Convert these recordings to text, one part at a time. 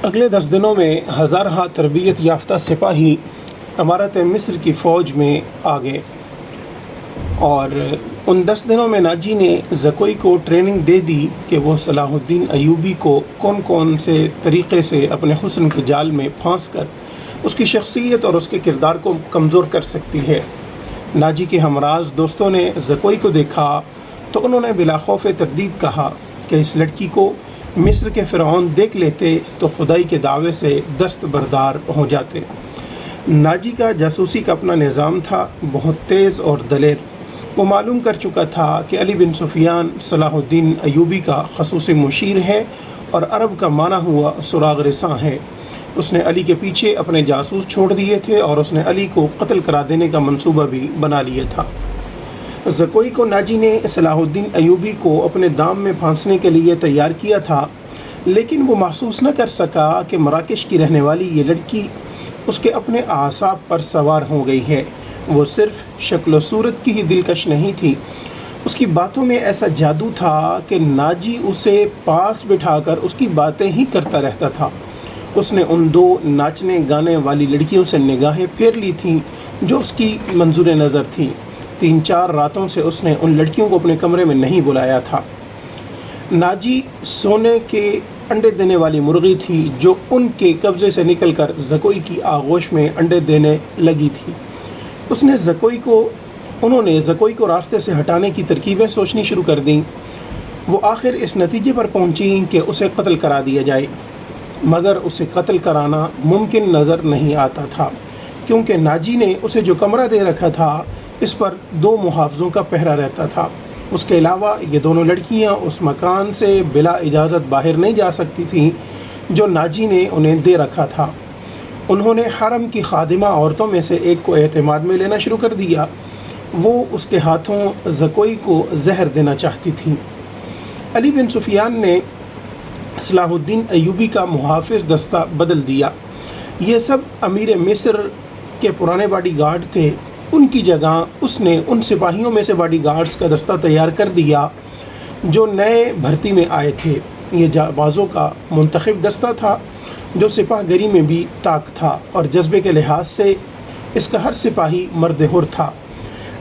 اگلے 10 دنوں میں ہزارہ تربیت یافتہ سپاہی امارت مصر کی فوج میں آ گئے اور ان 10 دنوں میں ناجی نے زکوئی کو ٹریننگ دے دی کہ وہ صلاح الدین ایوبی کو کون کون سے طریقے سے اپنے حسن کے جال میں پھانس کر اس کی شخصیت اور اس کے کردار کو کمزور کر سکتی ہے۔ ناجی کے ہمراز دوستوں نے زکوئی کو دیکھا تو انہوں نے بلا خوف تردید کہا کہ اس لڑکی کو مصر کے فرعون دیکھ لیتے تو خدائی کے دعوے سے دستبردار ہو جاتے۔ ناجی کا جاسوسی کا اپنا نظام تھا، بہت تیز اور دلیر۔ وہ معلوم کر چکا تھا کہ علی بن سفیان صلاح الدین ایوبی کا خصوصی مشیر ہے اور عرب کا مانا ہوا سراغ رساں ہے۔ اس نے علی کے پیچھے اپنے جاسوس چھوڑ دیے تھے اور اس نے علی کو قتل کرا دینے کا منصوبہ بھی بنا لیا تھا۔ زکوئی کو ناجی نے صلاح الدین ایوبی کو اپنے دام میں پھانسنے کے لیے تیار کیا تھا، لیکن وہ محسوس نہ کر سکا کہ مراکش کی رہنے والی یہ لڑکی اس کے اپنے اعصاب پر سوار ہو گئی ہے۔ وہ صرف شکل و صورت کی ہی دلکش نہیں تھی، اس کی باتوں میں ایسا جادو تھا کہ ناجی اسے پاس بٹھا کر اس کی باتیں ہی کرتا رہتا تھا۔ اس نے ان 2 ناچنے گانے والی لڑکیوں سے نگاہیں پھیر لی تھیں جو اس کی منظور نظر تھیں۔ 3-4 راتوں سے اس نے ان لڑکیوں کو اپنے کمرے میں نہیں بلایا تھا۔ ناجی سونے کے انڈے دینے والی مرغی تھی جو ان کے قبضے سے نکل کر زکوئی کی آغوش میں انڈے دینے لگی تھی۔ انہوں نے زکوئی کو راستے سے ہٹانے کی ترکیبیں سوچنی شروع کر دیں۔ وہ آخر اس نتیجے پر پہنچیں کہ اسے قتل کرا دیا جائے، مگر اسے قتل کرانا ممکن نظر نہیں آتا تھا، کیونکہ ناجی نے اسے جو کمرہ دے رکھا تھا اس پر 2 محافظوں کا پہرا رہتا تھا۔ اس کے علاوہ یہ دونوں لڑکیاں اس مکان سے بلا اجازت باہر نہیں جا سکتی تھیں جو ناجی نے انہیں دے رکھا تھا۔ انہوں نے حرم کی خادمہ عورتوں میں سے ایک کو اعتماد میں لینا شروع کر دیا۔ وہ اس کے ہاتھوں زکوئی کو زہر دینا چاہتی تھیں۔ علی بن سفیان نے صلاح الدین ایوبی کا محافظ دستہ بدل دیا۔ یہ سب امیر مصر کے پرانے باڈی گارڈ تھے۔ ان کی جگہ اس نے ان سپاہیوں میں سے باڈی گارڈز کا دستہ تیار کر دیا جو نئے بھرتی میں آئے تھے۔ یہ جانبازوں کا منتخب دستہ تھا جو سپاہ گری میں بھی طاق تھا اور جذبے کے لحاظ سے اس کا ہر سپاہی مرد حر تھا۔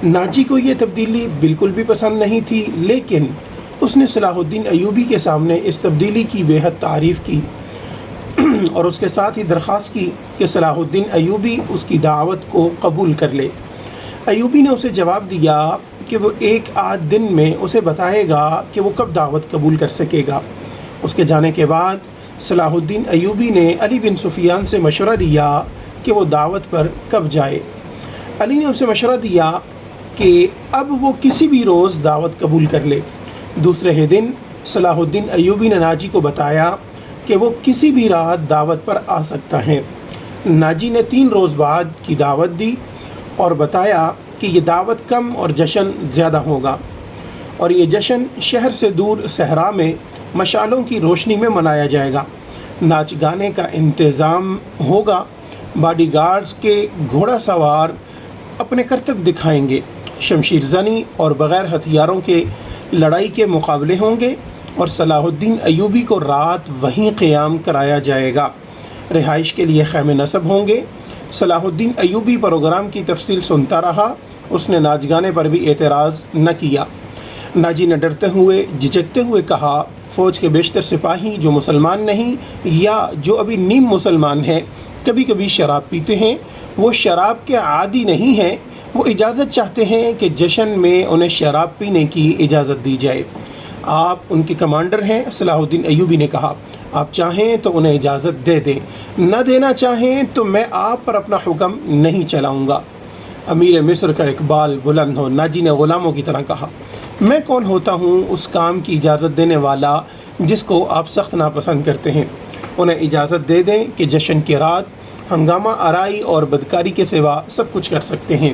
ناجی کو یہ تبدیلی بالکل بھی پسند نہیں تھی، لیکن اس نے صلاح الدین ایوبی کے سامنے اس تبدیلی کی بے حد تعریف کی اور اس کے ساتھ ہی درخواست کی کہ صلاح الدین ایوبی اس کی دعوت کو قبول کر لے۔ ایوبی نے اسے جواب دیا کہ وہ 1 دن میں اسے بتائے گا کہ وہ کب دعوت قبول کر سکے گا۔ اس کے جانے کے بعد صلاح الدین ایوبی نے علی بن سفیان سے مشورہ لیا کہ وہ دعوت پر کب جائے۔ علی نے اسے مشورہ دیا کہ اب وہ کسی بھی روز دعوت قبول کر لے۔ دوسرے ہی دن صلاح الدین ایوبی نے ناجی کو بتایا کہ وہ کسی بھی رات دعوت پر آ سکتا ہے۔ ناجی نے 3 روز بعد کی دعوت دی اور بتایا کہ یہ دعوت کم اور جشن زیادہ ہوگا، اور یہ جشن شہر سے دور صحرا میں مشالوں کی روشنی میں منایا جائے گا۔ ناچ گانے کا انتظام ہوگا، باڈی گارڈز کے گھوڑا سوار اپنے کرتب دکھائیں گے، شمشیر زنی اور بغیر ہتھیاروں کے لڑائی کے مقابلے ہوں گے، اور صلاح الدین ایوبی کو رات وہیں قیام کرایا جائے گا۔ رہائش کے لیے خیمے نصب ہوں گے۔ صلاح الدین ایوبی پروگرام کی تفصیل سنتا رہا۔ اس نے ناچ گانے پر بھی اعتراض نہ کیا۔ ناجی نے ڈرتے ہوئے جھجکتے ہوئے کہا، فوج کے بیشتر سپاہی جو مسلمان نہیں یا جو ابھی نیم مسلمان ہیں کبھی کبھی شراب پیتے ہیں۔ وہ شراب کے عادی نہیں ہیں، وہ اجازت چاہتے ہیں کہ جشن میں انہیں شراب پینے کی اجازت دی جائے۔ آپ ان کے کمانڈر ہیں، صلاح الدین ایوبی نے کہا۔ آپ چاہیں تو انہیں اجازت دے دیں، نہ دینا چاہیں تو میں آپ پر اپنا حکم نہیں چلاؤں گا۔ امیر مصر کا اقبال بلند ہو، ناجی نے غلاموں کی طرح کہا۔ میں کون ہوتا ہوں اس کام کی اجازت دینے والا جس کو آپ سخت ناپسند کرتے ہیں؟ انہیں اجازت دے دیں کہ جشن کی رات ہنگامہ آرائی اور بدکاری کے سوا سب کچھ کر سکتے ہیں۔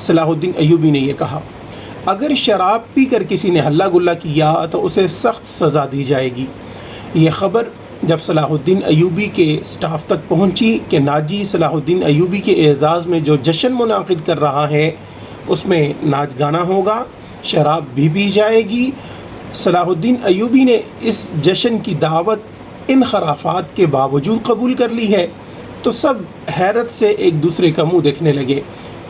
صلاح الدین ایوبی نے یہ کہا، اگر شراب پی کر کسی نے ہلہ گلہ کیا تو اسے سخت سزا دی جائے گی۔ یہ خبر جب صلاح الدین ایوبی کے سٹاف تک پہنچی کہ ناجی صلاح الدین ایوبی کے اعزاز میں جو جشن منعقد کر رہا ہے اس میں ناچ گانا ہوگا، شراب بھی پی جائے گی، صلاح الدین ایوبی نے اس جشن کی دعوت ان خرافات کے باوجود قبول کر لی ہے؟ تو سب حیرت سے ایک دوسرے کا منہ دیکھنے لگے۔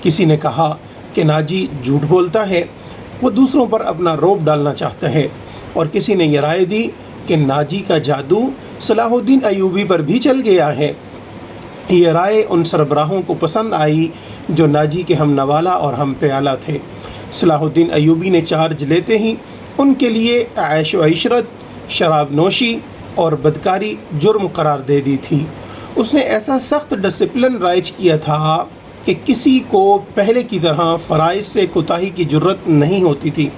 کسی نے کہا کہ ناجی جھوٹ بولتا ہے، وہ دوسروں پر اپنا رعب ڈالنا چاہتا ہے، اور کسی نے یہ رائے دی کہ ناجی کا جادو صلاح الدین ایوبی پر بھی چل گیا ہے۔ یہ رائے ان سربراہوں کو پسند آئی جو ناجی کے ہم نوالا اور ہم پیالہ تھے۔ صلاح الدین ایوبی نے چارج لیتے ہی ان کے لیے عیش و عشرت، شراب نوشی اور بدکاری جرم قرار دے دی تھی۔ اس نے ایسا سخت ڈسپلن رائج کیا تھا کہ کسی کو پہلے کی طرح فرائض سے کوتاہی کی جرت نہیں ہوتی تھی۔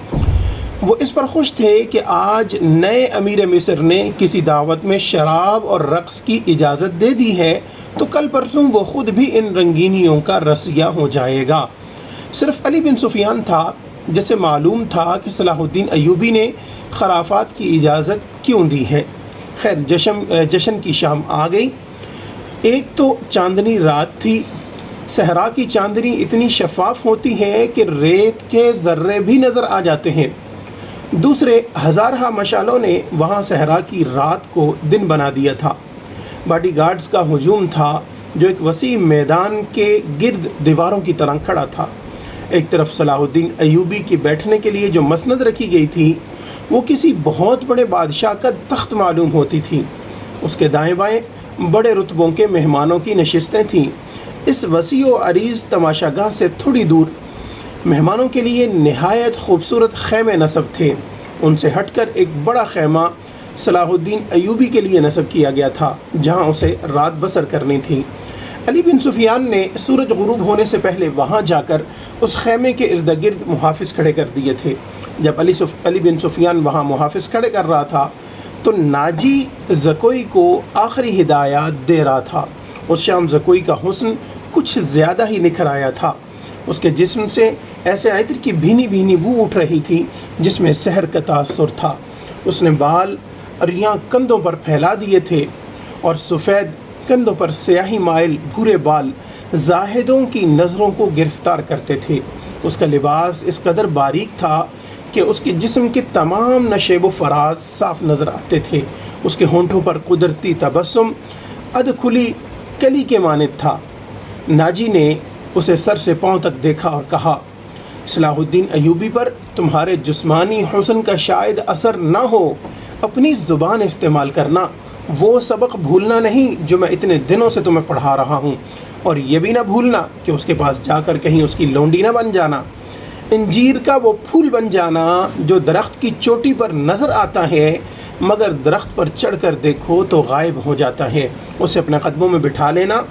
وہ اس پر خوش تھے کہ آج نئے امیر مصر نے کسی دعوت میں شراب اور رقص کی اجازت دے دی ہے تو کل پرسوں وہ خود بھی ان رنگینیوں کا رسیا ہو جائے گا۔ صرف علی بن سفیان تھا جسے معلوم تھا کہ صلاح الدین ایوبی نے خرافات کی اجازت کیوں دی ہے۔ خیر، جشن کی شام آ گئی۔ ایک تو چاندنی رات تھی۔ صحرا کی چاندنی اتنی شفاف ہوتی ہے کہ ریت کے ذرے بھی نظر آ جاتے ہیں۔ دوسرے ہزارہ مشالوں نے وہاں صحرا کی رات کو دن بنا دیا تھا۔ باڈی گارڈز کا ہجوم تھا جو ایک وسیع میدان کے گرد دیواروں کی طرح کھڑا تھا۔ ایک طرف صلاح الدین ایوبی کی بیٹھنے کے لیے جو مسند رکھی گئی تھی وہ کسی بہت بڑے بادشاہ کا تخت معلوم ہوتی تھی۔ اس کے دائیں بائیں بڑے رتبوں کے مہمانوں کی نشستیں تھیں۔ اس وسیع و عریض تماشا گاہ سے تھوڑی دور مہمانوں کے لیے نہایت خوبصورت خیمے نصب تھے۔ ان سے ہٹ کر ایک بڑا خیمہ صلاح الدین ایوبی کے لیے نصب کیا گیا تھا جہاں اسے رات بسر کرنی تھی۔ علی بن سفیان نے سورج غروب ہونے سے پہلے وہاں جا کر اس خیمے کے ارد گرد محافظ کھڑے کر دیے تھے۔ جب علی بن سفیان وہاں محافظ کھڑے کر رہا تھا تو ناجی زکوئی کو آخری ہدایات دے رہا تھا۔ اس شام زکوئی کا حسن کچھ زیادہ ہی نکھر آیا تھا۔ اس کے جسم سے ایسے عطر کی بھینی بھینی بو اٹھ رہی تھی جس میں سحر کا تاثر تھا۔ اس نے بال اریاں کندھوں پر پھیلا دیے تھے اور سفید کندھوں پر سیاہی مائل بھورے بال زاہدوں کی نظروں کو گرفتار کرتے تھے۔ اس کا لباس اس قدر باریک تھا کہ اس کے جسم کے تمام نشیب و فراز صاف نظر آتے تھے۔ اس کے ہونٹوں پر قدرتی تبسم ادکھلی کلی کے مانند تھا۔ ناجی نے اسے سر سے پاؤں تک دیکھا اور کہا، صلاح الدین ایوبی پر تمہارے جسمانی حسن کا شاید اثر نہ ہو، اپنی زبان استعمال کرنا، وہ سبق بھولنا نہیں جو میں اتنے دنوں سے تمہیں پڑھا رہا ہوں، اور یہ بھی نہ بھولنا کہ اس کے پاس جا کر کہیں اس کی لونڈی نہ بن جانا، انجیر کا وہ پھول بن جانا جو درخت کی چوٹی پر نظر آتا ہے مگر درخت پر چڑھ کر دیکھو تو غائب ہو جاتا ہے، اسے اپنے قدموں میں بٹھا لینا،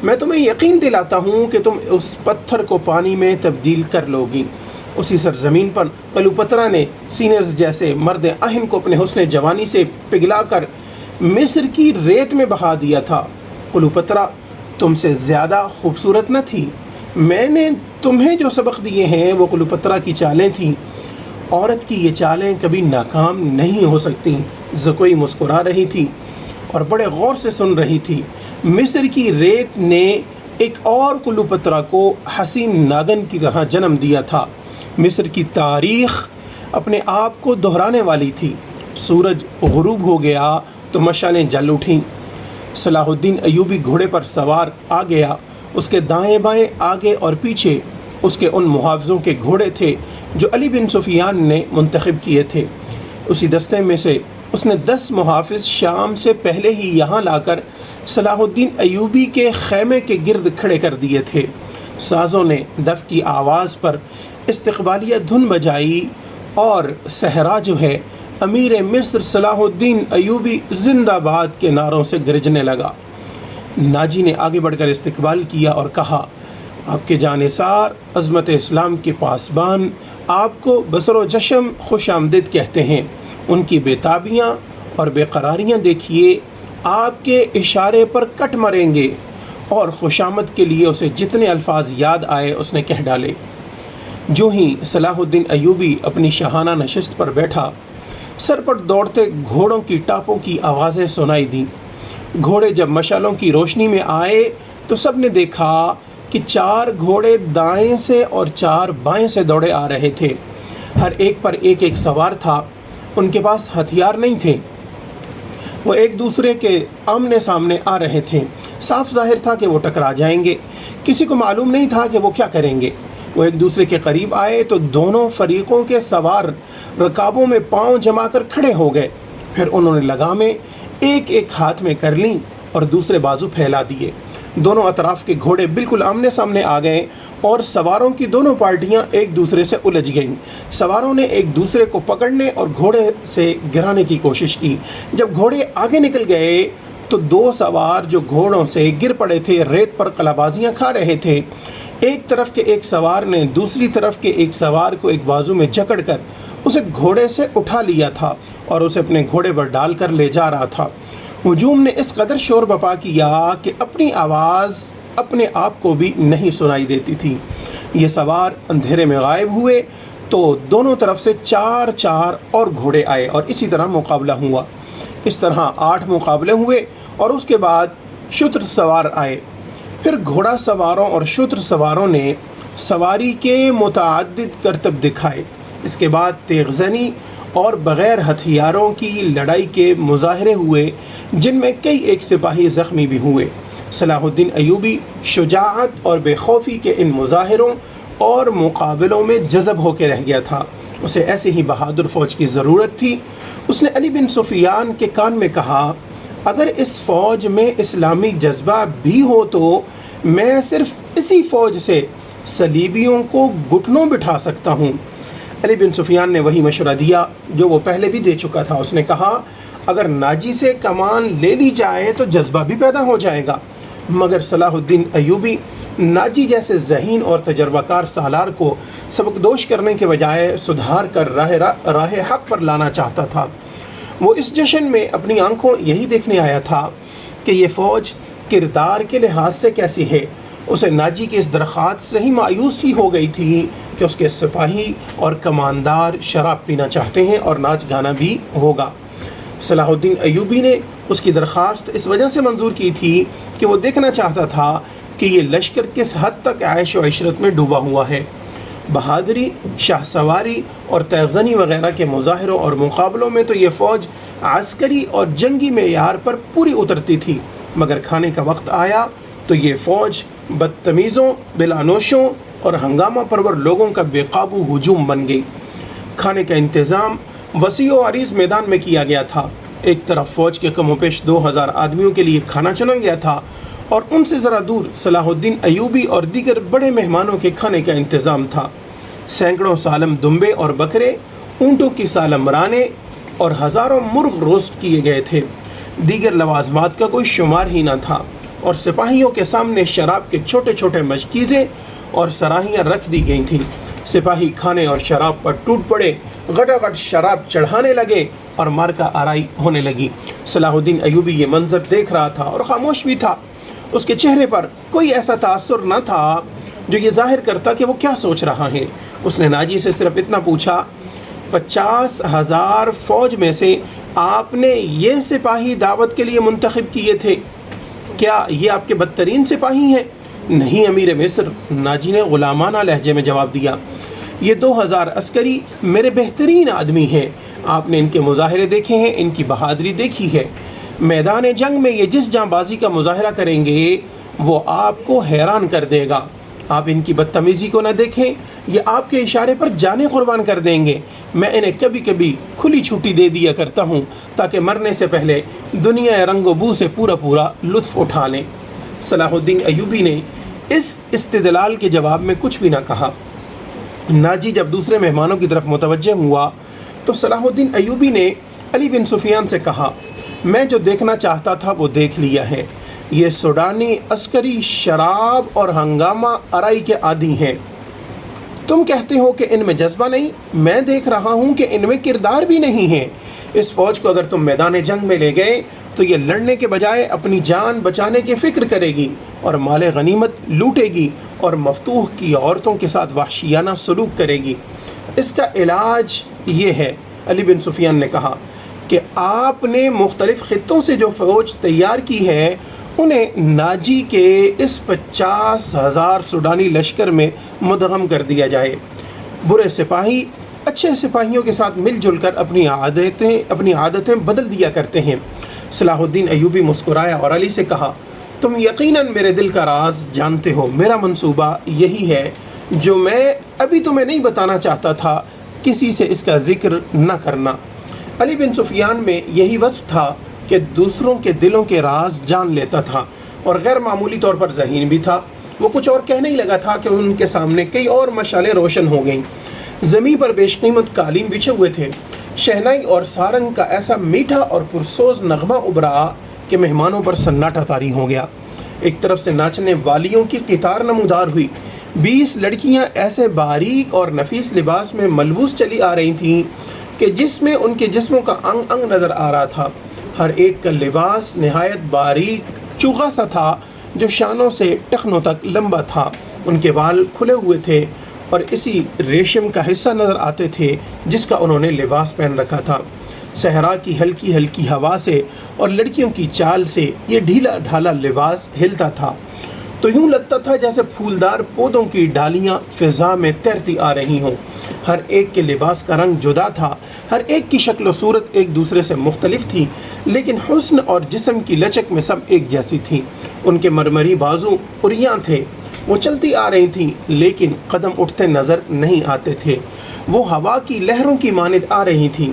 میں تمہیں یقین دلاتا ہوں کہ تم اس پتھر کو پانی میں تبدیل کر لو گی۔ اسی سرزمین پر کلوپترا نے سینرز جیسے مرد اہم کو اپنے حسن جوانی سے پگھلا کر مصر کی ریت میں بہا دیا تھا۔ کلوپترا تم سے زیادہ خوبصورت نہ تھی، میں نے تمہیں جو سبق دیے ہیں وہ کلوپترا کی چالیں تھیں، عورت کی یہ چالیں کبھی ناکام نہیں ہو سکتی۔ زکوئی مسکرا رہی تھی اور بڑے غور سے سن رہی تھی۔ مصر کی ریت نے ایک اور کلوپترا کو حسین ناگن کی طرح جنم دیا تھا۔ مصر کی تاریخ اپنے آپ کو دہرانے والی تھی۔ سورج غروب ہو گیا تو مشالیں جل اٹھیں۔ صلاح الدین ایوبی گھوڑے پر سوار آ گیا۔ اس کے دائیں بائیں آگے اور پیچھے اس کے ان محافظوں کے گھوڑے تھے جو علی بن سفیان نے منتخب کیے تھے۔ اسی دستے میں سے اس نے 10 محافظ شام سے پہلے ہی یہاں لا کر صلاح الدین ایوبی کے خیمے کے گرد کھڑے کر دیے تھے۔ سازوں نے دف کی آواز پر استقبالیہ دھن بجائی اور صحرا جو ہے امیر مصر صلاح الدین ایوبی زندہ باد کے نعروں سے گرجنے لگا۔ ناجی نے آگے بڑھ کر استقبال کیا اور کہا، آپ کے جانثار عظمت اسلام کے پاسبان آپ کو بسر و جشم خوش آمدید کہتے ہیں۔ ان کی بےتابیاں اور بے قراریاں دیکھیے، آپ کے اشارے پر کٹ مریں گے، اور خوشامد کے لیے اسے جتنے الفاظ یاد آئے اس نے کہہ ڈالے۔ جو ہی صلاح الدین ایوبی اپنی شاہانہ نشست پر بیٹھا، سر پر دوڑتے گھوڑوں کی ٹاپوں کی آوازیں سنائی دیں۔ گھوڑے جب مشالوں کی روشنی میں آئے تو سب نے دیکھا کہ 4 گھوڑے دائیں سے اور 4 بائیں سے دوڑے آ رہے تھے۔ ہر ایک پر ایک ایک سوار تھا، ان کے پاس ہتھیار نہیں تھے۔ وہ ایک دوسرے کے آمنے سامنے آ رہے تھے۔ صاف ظاہر تھا کہ وہ ٹکرا جائیں گے۔ کسی کو معلوم نہیں تھا کہ وہ کیا کریں گے۔ وہ ایک دوسرے کے قریب آئے تو دونوں فریقوں کے سوار رکابوں میں پاؤں جما کر کھڑے ہو گئے۔ پھر انہوں نے لگامیں ایک ایک ہاتھ میں کر لیں اور دوسرے بازو پھیلا دیے۔ دونوں اطراف کے گھوڑے بالکل آمنے سامنے آ گئے اور سواروں کی دونوں پارٹیاں ایک دوسرے سے الجھ گئیں۔ سواروں نے ایک دوسرے کو پکڑنے اور گھوڑے سے گرانے کی کوشش کی۔ جب گھوڑے آگے نکل گئے تو دو سوار جو گھوڑوں سے گر پڑے تھے ریت پر قلابازیاں کھا رہے تھے۔ ایک طرف کے ایک سوار نے دوسری طرف کے ایک سوار کو ایک بازو میں جکڑ کر اسے گھوڑے سے اٹھا لیا تھا اور اسے اپنے گھوڑے پر ڈال کر لے جا رہا تھا۔ ہجوم نے اس قدر شور بپا کیا کہ اپنی آواز اپنے آپ کو بھی نہیں سنائی دیتی تھی۔ یہ سوار اندھیرے میں غائب ہوئے تو دونوں طرف سے 4 اور گھوڑے آئے اور اسی طرح مقابلہ ہوا۔ اس طرح 8 مقابلے ہوئے اور اس کے بعد شتر سوار آئے۔ پھر گھوڑا سواروں اور شتر سواروں نے سواری کے متعدد کرتب دکھائے۔ اس کے بعد تیغ زنی اور بغیر ہتھیاروں کی لڑائی کے مظاہرے ہوئے جن میں کئی ایک سپاہی زخمی بھی ہوئے۔ صلاح الدین ایوبی شجاعت اور بے خوفی کے ان مظاہروں اور مقابلوں میں جذب ہو کے رہ گیا تھا۔ اسے ایسی ہی بہادر فوج کی ضرورت تھی۔ اس نے علی بن سفیان کے کان میں کہا، اگر اس فوج میں اسلامی جذبہ بھی ہو تو میں صرف اسی فوج سے صلیبیوں کو گھٹنوں بٹھا سکتا ہوں۔ علی بن سفیان نے وہی مشورہ دیا جو وہ پہلے بھی دے چکا تھا۔ اس نے کہا، اگر ناجی سے کمان لے لی جائے تو جذبہ بھی پیدا ہو جائے گا۔ مگر صلاح الدین ایوبی ناجی جیسے ذہین اور تجربہ کار سالار کو سبکدوش کرنے کے بجائے سدھار کر راہ حق پر لانا چاہتا تھا۔ وہ اس جشن میں اپنی آنکھوں یہی دیکھنے آیا تھا کہ یہ فوج کردار کے لحاظ سے کیسی ہے۔ اسے ناجی کی اس درخواست سے ہی مایوسی ہو گئی تھی کہ اس کے سپاہی اور کماندار شراب پینا چاہتے ہیں اور ناچ گانا بھی ہوگا۔ صلاح الدین ایوبی نے اس کی درخواست اس وجہ سے منظور کی تھی کہ وہ دیکھنا چاہتا تھا کہ یہ لشکر کس حد تک عیش و عشرت میں ڈوبا ہوا ہے۔ بہادری، شاہ سواری اور تیغ زنی وغیرہ کے مظاہروں اور مقابلوں میں تو یہ فوج عسکری اور جنگی معیار پر پوری اترتی تھی، مگر کھانے کا وقت آیا تو یہ فوج بدتمیزوں، بلانوشوں اور ہنگامہ پرور لوگوں کا بے قابو ہجوم بن گئی۔ کھانے کا انتظام وسیع و عریض میدان میں کیا گیا تھا۔ ایک طرف فوج کے کم و بیش 2000 آدمیوں کے لیے کھانا چنا گیا تھا اور ان سے ذرا دور صلاح الدین ایوبی اور دیگر بڑے مہمانوں کے کھانے کا انتظام تھا۔ سینکڑوں سالم دمبے اور بکرے، اونٹوں کی سالم رانیں اور ہزاروں مرغ روسٹ کیے گئے تھے۔ دیگر لوازمات کا کوئی شمار ہی نہ تھا اور سپاہیوں کے سامنے شراب کے چھوٹے چھوٹے مشکیزیں اور سراہیاں رکھ دی گئی تھیں۔ سپاہی کھانے اور شراب پر ٹوٹ پڑے، گٹاگٹ شراب چڑھانے لگے اور مارکا آرائی ہونے لگی۔ صلاح الدین ایوبی یہ منظر دیکھ رہا تھا اور خاموش بھی تھا۔ اس کے چہرے پر کوئی ایسا تاثر نہ تھا جو یہ ظاہر کرتا کہ وہ کیا سوچ رہا ہے۔ اس نے ناجی سے صرف اتنا پوچھا، 50,000 فوج میں سے آپ نے یہ سپاہی دعوت کے لیے منتخب کیے تھے، کیا یہ آپ کے بدترین سپاہی ہیں؟ نہیں امیر مصر، ناجی نے غلامانہ لہجے میں جواب دیا، یہ 2000 عسکری میرے بہترین آدمی ہیں۔ آپ نے ان کے مظاہرے دیکھے ہیں، ان کی بہادری دیکھی ہے۔ میدان جنگ میں یہ جس جاں بازی کا مظاہرہ کریں گے وہ آپ کو حیران کر دے گا۔ آپ ان کی بدتمیزی کو نہ دیکھیں، یہ آپ کے اشارے پر جانیں قربان کر دیں گے۔ میں انہیں کبھی کبھی کھلی چھٹی دے دیا کرتا ہوں تاکہ مرنے سے پہلے دنیا رنگ و بو سے پورا لطف اٹھا لیں۔ صلاح الدین ایوبی نے اس استدلال کے جواب میں کچھ بھی نہ کہا۔ ناجی جب دوسرے مہمانوں کی طرف متوجہ ہوا تو صلاح الدین ایوبی نے علی بن سفیان سے کہا، میں جو دیکھنا چاہتا تھا وہ دیکھ لیا ہے۔ یہ سوڈانی عسکری شراب اور ہنگامہ آرائی کے عادی ہیں۔ تم کہتے ہو کہ ان میں جذبہ نہیں، میں دیکھ رہا ہوں کہ ان میں کردار بھی نہیں ہے۔ اس فوج کو اگر تم میدان جنگ میں لے گئے تو یہ لڑنے کے بجائے اپنی جان بچانے کی فکر کرے گی اور مال غنیمت لوٹے گی اور مفتوح کی عورتوں کے ساتھ وحشیانہ سلوک کرے گی۔ اس کا علاج یہ ہے، علی بن سفیان نے کہا، کہ آپ نے مختلف خطوں سے جو فوج تیار کی ہے انہیں ناجی کے اس 50,000 سوڈانی لشکر میں مدغم کر دیا جائے۔ برے سپاہی اچھے سپاہیوں کے ساتھ مل جل کر اپنی عادتیں بدل دیا کرتے ہیں۔ صلاح الدین ایوبی مسکرایا اور علی سے کہا، تم یقیناً میرے دل کا راز جانتے ہو، میرا منصوبہ یہی ہے جو میں ابھی تمہیں نہیں بتانا چاہتا تھا، کسی سے اس کا ذکر نہ کرنا۔ علی بن سفیان میں یہی وصف تھا کہ دوسروں کے دلوں کے راز جان لیتا تھا اور غیر معمولی طور پر ذہین بھی تھا۔ وہ کچھ اور کہنے ہی لگا تھا کہ ان کے سامنے کئی اور مشعلیں روشن ہو گئیں۔ زمین پر بیش قیمت قالین بچھے ہوئے تھے۔ شہنائی اور سارنگ کا ایسا میٹھا اور پرسوز نغمہ ابھرا کہ مہمانوں پر سناٹا طاری ہو گیا۔ ایک طرف سے ناچنے والیوں کی قطار نمودار ہوئی۔ 20 لڑکیاں ایسے باریک اور نفیس لباس میں ملبوس چلی آ رہی تھیں کہ جس میں ان کے جسموں کا انگ انگ نظر آ رہا تھا۔ ہر ایک کا لباس نہایت باریک چوغا سا تھا جو شانوں سے ٹخنوں تک لمبا تھا۔ ان کے بال کھلے ہوئے تھے اور اسی ریشم کا حصہ نظر آتے تھے جس کا انہوں نے لباس پہن رکھا تھا۔ صحرا کی ہلکی ہلکی ہوا سے اور لڑکیوں کی چال سے یہ ڈھیلا ڈھالا لباس ہلتا تھا تو یوں لگتا تھا جیسے پھولدار پودوں کی ڈالیاں فضا میں تیرتی آ رہی ہوں۔ ہر ایک کے لباس کا رنگ جدا تھا، ہر ایک کی شکل و صورت ایک دوسرے سے مختلف تھی، لیکن حسن اور جسم کی لچک میں سب ایک جیسی تھی۔ ان کے مرمری بازو عریاں تھے، وہ چلتی آ رہی تھیں لیکن قدم اٹھتے نظر نہیں آتے تھے۔ وہ ہوا کی لہروں کی مانند آ رہی تھیں۔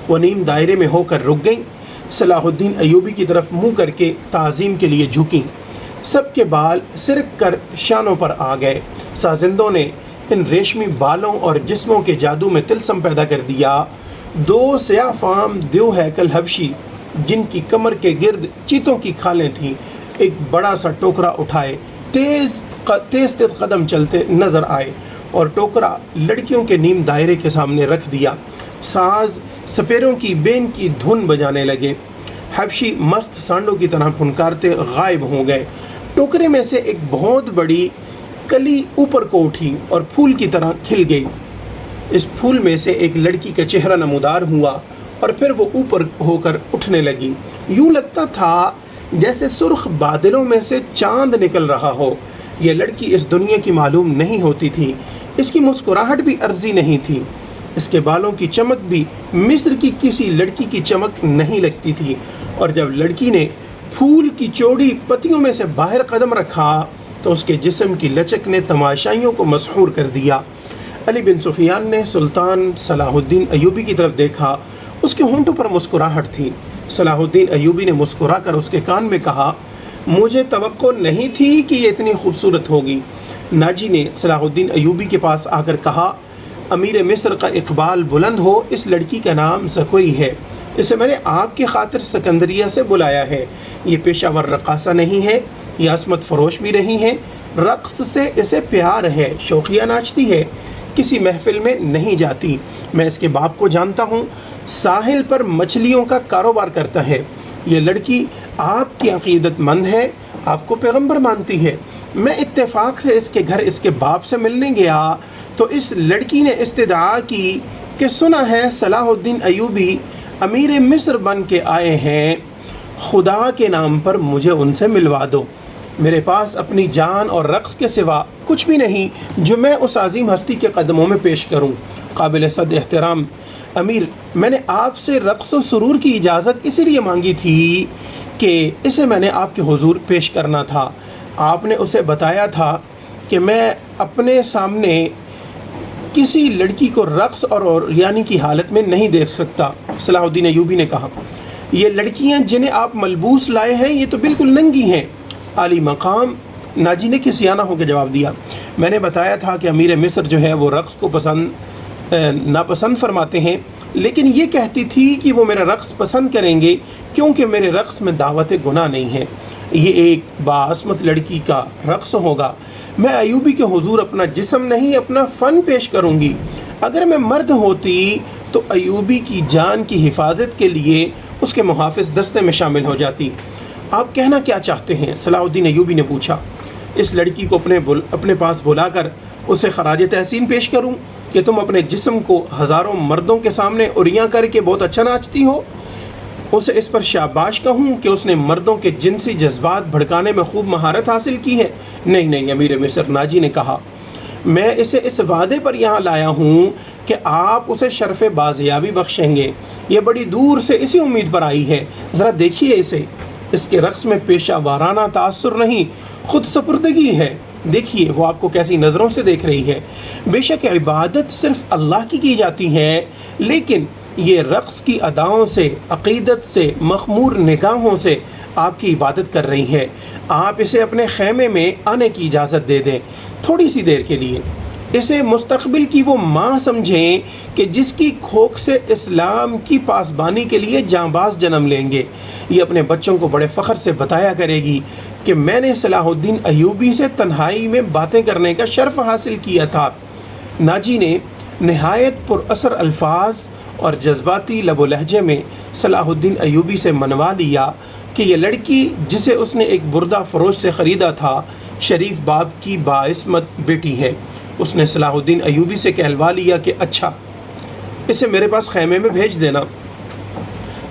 وہ نیم دائرے میں ہو کر رک گئیں، صلاح الدین ایوبی کی طرف منہ کر کے تعظیم کے لیے جھکیں۔ سب کے بال سرک کر شانوں پر آ گئے۔ سازندوں نے ان ریشمی بالوں اور جسموں کے جادو میں طلسم پیدا کر دیا۔ 2 سیاہ فام دیو ہیکل حبشی جن کی کمر کے گرد چیتوں کی کھالیں تھیں، ایک بڑا سا ٹوکرا اٹھائے تیز قدم چلتے نظر آئے اور ٹوکرا لڑکیوں کے نیم دائرے کے سامنے رکھ دیا۔ ساز سپیروں کی بین کی دھن بجانے لگے۔ حبشی مست سانڈوں کی طرح پھنکارتے غائب ہو گئے۔ ٹوکرے میں سے ایک بہت بڑی کلی اوپر کو اٹھی اور پھول کی طرح کھل گئی۔ اس پھول میں سے ایک لڑکی کا چہرہ نمودار ہوا اور پھر وہ اوپر ہو کر اٹھنے لگی۔ یوں لگتا تھا جیسے سرخ بادلوں میں سے چاند نکل رہا ہو۔ یہ لڑکی اس دنیا کی معلوم نہیں ہوتی تھی، اس کی مسکراہٹ بھی عرضی نہیں تھی، اس کے بالوں کی چمک بھی مصر کی کسی لڑکی کی چمک نہیں لگتی تھی، اور جب لڑکی نے پھول کی چوڑی پتیوں میں سے باہر قدم رکھا تو اس کے جسم کی لچک نے تماشائیوں کو مسحور کر دیا۔ علی بن سفیان نے سلطان صلاح الدین ایوبی کی طرف دیکھا، اس کے ہونٹوں پر مسکراہٹ تھی۔ صلاح الدین ایوبی نے مسکرا کر اس کے کان میں کہا، مجھے توقع نہیں تھی کہ یہ اتنی خوبصورت ہوگی۔ ناجی نے صلاح الدین ایوبی کے پاس آ کر کہا، امیر مصر کا اقبال بلند ہو، اس لڑکی کا نام زکوئی ہے، اسے میں نے آپ کی خاطر سکندریہ سے بلایا ہے۔ یہ پیشہ ور رقاصہ نہیں ہے، یہ عصمت فروش بھی نہیں ہے، رقص سے اسے پیار ہے، شوقیہ ناچتی ہے، کسی محفل میں نہیں جاتی۔ میں اس کے باپ کو جانتا ہوں، ساحل پر مچھلیوں کا کاروبار کرتا ہے۔ یہ لڑکی آپ کی عقیدت مند ہے، آپ کو پیغمبر مانتی ہے۔ میں اتفاق سے اس کے گھر اس کے باپ سے ملنے گیا تو اس لڑکی نے استدعا کی کہ سنا ہے صلاح الدین ایوبی امیر مصر بن کے آئے ہیں، خدا کے نام پر مجھے ان سے ملوا دو۔ میرے پاس اپنی جان اور رقص کے سوا کچھ بھی نہیں جو میں اس عظیم ہستی کے قدموں میں پیش کروں۔ قابل صد احترام امیر، میں نے آپ سے رقص و سرور کی اجازت اسی لیے مانگی تھی کہ اسے میں نے آپ کے حضور پیش کرنا تھا۔ آپ نے اسے بتایا تھا کہ میں اپنے سامنے کسی لڑکی کو رقص اور یعنی کی حالت میں نہیں دیکھ سکتا۔ صلاح الدین ایوبی نے کہا، یہ لڑکیاں جنہیں آپ ملبوس لائے ہیں یہ تو بالکل ننگی ہیں۔ عالی مقام ناجی نے کسیانہ ہو کے جواب دیا، میں نے بتایا تھا کہ امیر مصر جو ہے وہ رقص کو ناپسند فرماتے ہیں، لیکن یہ کہتی تھی کہ وہ میرا رقص پسند کریں گے کیونکہ میرے رقص میں دعوت گناہ نہیں ہے۔ یہ ایک باعصمت لڑکی کا رقص ہوگا۔ میں ایوبی کے حضور اپنا جسم نہیں اپنا فن پیش کروں گی۔ اگر میں مرد ہوتی تو ایوبی کی جان کی حفاظت کے لیے اس کے محافظ دستے میں شامل ہو جاتی۔ آپ کہنا کیا چاہتے ہیں؟ صلاح الدین ایوبی نے پوچھا۔ اس لڑکی کو اپنے پاس بلا کر اسے خراج تحسین پیش کروں کہ تم اپنے جسم کو ہزاروں مردوں کے سامنے عریاں کر کے بہت اچھا ناچتی ہو؟ اسے اس پر شاباش کہوں کہ اس نے مردوں کے جنسی جذبات بھڑکانے میں خوب مہارت حاصل کی ہے؟ نہیں امیر مصر، ناجی نے کہا، میں اسے اس وعدے پر یہاں لایا ہوں کہ آپ اسے شرف بازیابی بخشیں گے۔ یہ بڑی دور سے اسی امید پر آئی ہے۔ ذرا دیکھیے اسے، اس کے رقص میں پیشہ وارانہ تاثر نہیں، خود سپردگی ہے۔ دیکھیے وہ آپ کو کیسی نظروں سے دیکھ رہی ہے۔ بے شک عبادت صرف اللہ کی جاتی ہے، لیکن یہ رقص کی اداؤں سے، عقیدت سے، مخمور نگاہوں سے آپ کی عبادت کر رہی ہے۔ آپ اسے اپنے خیمے میں آنے کی اجازت دے دیں، تھوڑی سی دیر کے لیے۔ اسے مستقبل کی وہ ماں سمجھیں کہ جس کی کھوک سے اسلام کی پاسبانی کے لیے جانباز جنم لیں گے۔ یہ اپنے بچوں کو بڑے فخر سے بتایا کرے گی کہ میں نے صلاح الدین ایوبی سے تنہائی میں باتیں کرنے کا شرف حاصل کیا تھا۔ ناجی نے نہایت پر اثر الفاظ اور جذباتی لب و لہجے میں صلاح الدین ایوبی سے منوا لیا کہ یہ لڑکی جسے اس نے ایک بردہ فروش سے خریدا تھا، شریف باپ کی باعصمت بیٹی ہے۔ اس نے صلاح الدین ایوبی سے کہلوا لیا کہ اچھا، اسے میرے پاس خیمے میں بھیج دینا۔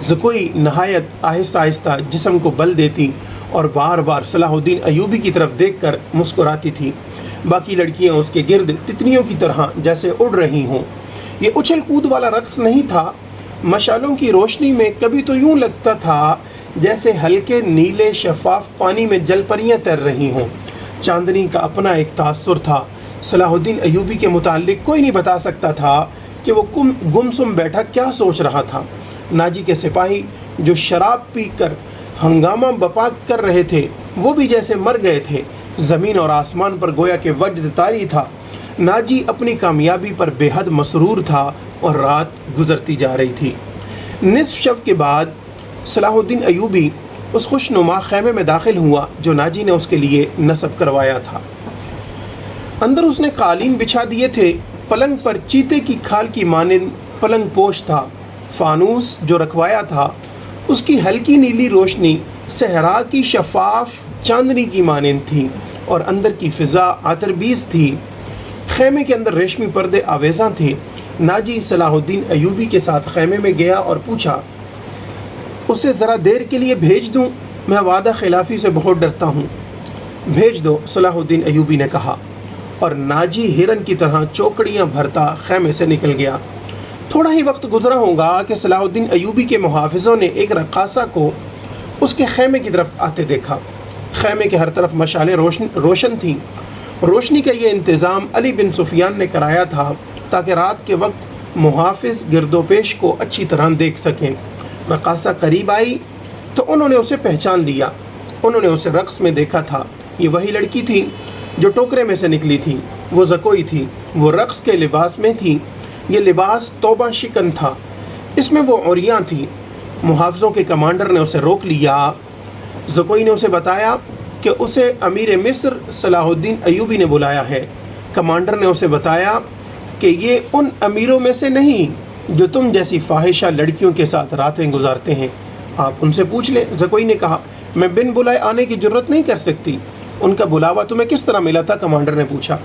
زکوئی نہایت آہستہ آہستہ جسم کو بل دیتی اور بار بار صلاح الدین ایوبی کی طرف دیکھ کر مسکراتی تھی۔ باقی لڑکیاں اس کے گرد تتنیوں کی طرح جیسے اڑ رہی ہوں۔ یہ اچھل کود والا رقص نہیں تھا۔ مشالوں کی روشنی میں کبھی تو یوں لگتا تھا جیسے ہلکے نیلے شفاف پانی میں جل پریاں تیر رہی ہوں۔ چاندنی کا اپنا ایک تاثر تھا۔ صلاح الدین ایوبی کے متعلق کوئی نہیں بتا سکتا تھا کہ وہ گمسم بیٹھا کیا سوچ رہا تھا۔ ناجی کے سپاہی جو شراب پی کر ہنگامہ بپا کر رہے تھے، وہ بھی جیسے مر گئے تھے۔ زمین اور آسمان پر گویا کہ وجد طاری تھا۔ ناجی اپنی کامیابی پر بے حد مسرور تھا اور رات گزرتی جا رہی تھی۔ نصف شب کے بعد صلاح الدین ایوبی اس خوشنما خیمے میں داخل ہوا جو ناجی نے اس کے لیے نصب کروایا تھا۔ اندر اس نے قالین بچھا دیے تھے۔ پلنگ پر چیتے کی کھال کی مانند پلنگ پوش تھا۔ فانوس جو رکھوایا تھا اس کی ہلکی نیلی روشنی صحرا کی شفاف چاندنی کی مانند تھی اور اندر کی فضا عطربیز تھی۔ خیمے کے اندر ریشمی پردے آویزاں تھے۔ ناجی صلاح الدین ایوبی کے ساتھ خیمے میں گیا اور پوچھا، اسے ذرا دیر کے لیے بھیج دوں؟ میں وعدہ خلافی سے بہت ڈرتا ہوں۔ بھیج دو، صلاح الدین ایوبی نے کہا، اور ناجی ہرن کی طرح چوکڑیاں بھرتا خیمے سے نکل گیا۔ تھوڑا ہی وقت گزرا ہوگا کہ صلاح الدین ایوبی کے محافظوں نے ایک رقاصہ کو اس کے خیمے کی طرف آتے دیکھا۔ خیمے کے ہر طرف مشالیں روشن تھیں۔ روشنی کا یہ انتظام علی بن سفیان نے کرایا تھا تاکہ رات کے وقت محافظ گرد و پیش کو اچھی طرح دیکھ سکیں۔ رقاصہ قریب آئی تو انہوں نے اسے پہچان لیا۔ انہوں نے اسے رقص میں دیکھا تھا۔ یہ وہی لڑکی تھی جو ٹوکرے میں سے نکلی تھی۔ وہ زکوئی تھی۔ وہ رقص کے لباس میں تھی۔ یہ لباس توبہ شکن تھا۔ اس میں وہ عریاں تھی۔ محافظوں کے کمانڈر نے اسے روک لیا۔ زکوئی نے اسے بتایا کہ اسے امیر مصر صلاح الدین ایوبی نے بلایا ہے۔ کمانڈر نے اسے بتایا کہ یہ ان امیروں میں سے نہیں جو تم جیسی فاحشہ لڑکیوں کے ساتھ راتیں گزارتے ہیں۔ آپ ان سے پوچھ لیں۔ زکوئی نے کہا، میں بن بلائے آنے کی جرت نہیں کر سکتی۔ ان کا بلاوا تمہیں کس طرح ملا تھا؟ کمانڈر نے پوچھا۔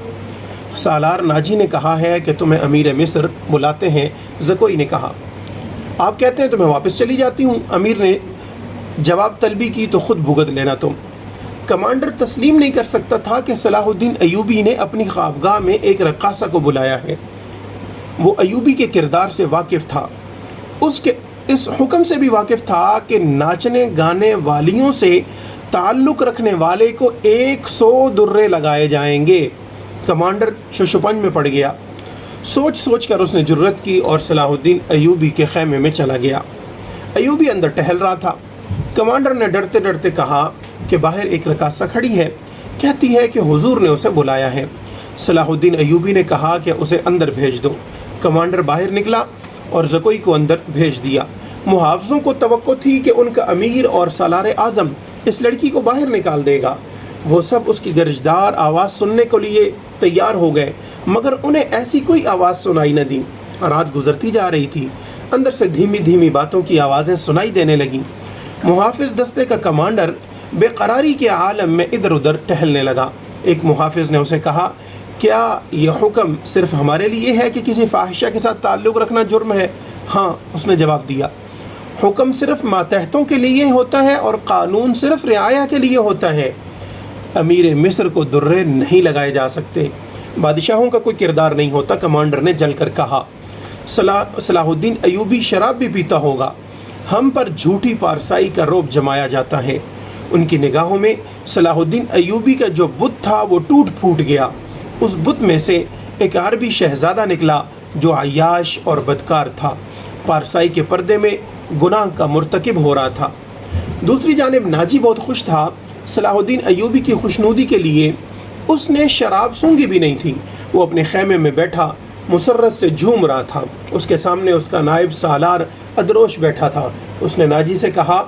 سالار ناجی نے کہا ہے کہ تمہیں امیر مصر بلاتے ہیں۔ زکوئی نے کہا، آپ کہتے ہیں تو میں واپس چلی جاتی ہوں۔ امیر نے جواب طلبی کی تو خود بھگت لینا تم۔ کمانڈر تسلیم نہیں کر سکتا تھا کہ صلاح الدین ایوبی نے اپنی خوابگاہ میں ایک رقاصہ کو بلایا ہے۔ وہ ایوبی کے کردار سے واقف تھا، اس حکم سے بھی واقف تھا کہ ناچنے گانے والیوں سے تعلق رکھنے والے کو 100 درے لگائے جائیں گے۔ کمانڈر ششپنج میں پڑ گیا۔ سوچ کر اس نے جرت کی اور صلاح الدین ایوبی کے خیمے میں چلا گیا۔ ایوبی اندر ٹہل رہا تھا۔ کمانڈر نے ڈرتے ڈرتے کہا کہ باہر ایک رقاصہ کھڑی ہے، کہتی ہے کہ حضور نے اسے بلایا ہے۔ صلاح الدین ایوبی نے کہا کہ اسے اندر بھیج دو۔ کمانڈر باہر نکلا اور زکوئی کو اندر بھیج دیا۔ محافظوں کو توقع تھی کہ ان کا امیر اور سالار اعظم اس لڑکی کو باہر نکال دے گا۔ وہ سب اس کی گرجدار آواز سننے کے لیے تیار ہو گئے، مگر انہیں ایسی کوئی آواز سنائی نہ دی۔ رات گزرتی جا رہی تھی۔ اندر سے دھیمی دھیمی باتوں کی آوازیں سنائی دینے لگیں۔ محافظ دستے کا کمانڈر بے قراری کے عالم میں ادھر ادھر ٹہلنے لگا۔ ایک محافظ نے اسے کہا، کیا یہ حکم صرف ہمارے لیے ہے کہ کسی فاحشہ کے ساتھ تعلق رکھنا جرم ہے؟ ہاں، اس نے جواب دیا۔ حکم صرف ماتحتوں کے لیے ہوتا ہے اور قانون صرف رعایا کے لیے ہوتا ہے۔ امیر مصر کو درے نہیں لگائے جا سکتے۔ بادشاہوں کا کوئی کردار نہیں ہوتا، کمانڈر نے جل کر کہا۔ صلاح الدین ایوبی شراب بھی پیتا ہوگا۔ ہم پر جھوٹی پارسائی کا رعب جمایا جاتا ہے۔ ان کی نگاہوں میں صلاح الدین ایوبی کا جو بت تھا وہ ٹوٹ پھوٹ گیا۔ اس بت میں سے ایک عربی شہزادہ نکلا جو عیاش اور بدکار تھا، پارسائی کے پردے میں گناہ کا مرتکب ہو رہا تھا۔ دوسری جانب ناجی بہت خوش تھا۔ صلاح الدین ایوبی کی خوشنودی کے لیے اس نے شراب سونگھی بھی نہیں تھی۔ وہ اپنے خیمے میں بیٹھا مسرت سے جھوم رہا تھا۔ اس کے سامنے اس کا نائب سالار ادروش بیٹھا تھا۔ اس نے ناجی سے کہا،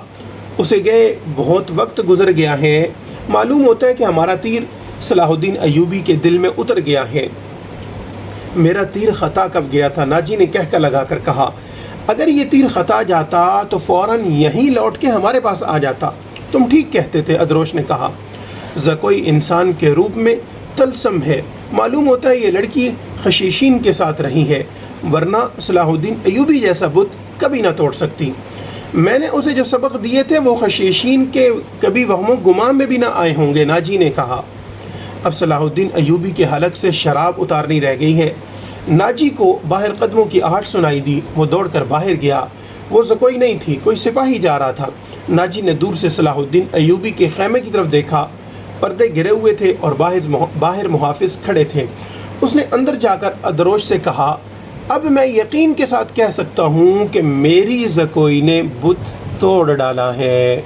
اسے گئے بہت وقت گزر گیا ہے، معلوم ہوتا ہے کہ ہمارا تیر صلاح الدین ایوبی کے دل میں اتر گیا ہے۔ میرا تیر خطا کب گیا تھا؟ ناجی نے کہکا لگا کر کہا، اگر یہ تیر خطا جاتا تو فوراً یہیں لوٹ کے ہمارے پاس آ جاتا۔ تم ٹھیک کہتے تھے، ادروش نے کہا۔ زکوئی انسان کے روپ میں طلسم ہے، معلوم ہوتا ہے یہ لڑکی خشیشین کے ساتھ رہی ہے، ورنہ صلاح الدین ایوبی جیسا بت کبھی نہ توڑ سکتی۔ میں نے اسے جو سبق دیے تھے وہ خشیشین کے کبھی وہم و گمان میں بھی نہ آئے ہوں گے، ناجی نے کہا۔ اب صلاح الدین ایوبی کے حلق سے شراب اتارنی رہ گئی ہے۔ ناجی کو باہر قدموں کی آہٹ سنائی دی۔ وہ دوڑ کر باہر گیا۔ وہ زکوئی نہیں تھی، کوئی سپاہی جا رہا تھا۔ ناجی نے دور سے صلاح الدین ایوبی کے خیمے کی طرف دیکھا۔ پردے گرے ہوئے تھے اور باہر محافظ کھڑے تھے۔ اس نے اندر جا کر ادروش سے کہا، اب میں یقین کے ساتھ کہہ سکتا ہوں کہ میری زکوئی نے بت توڑ ڈالا ہے۔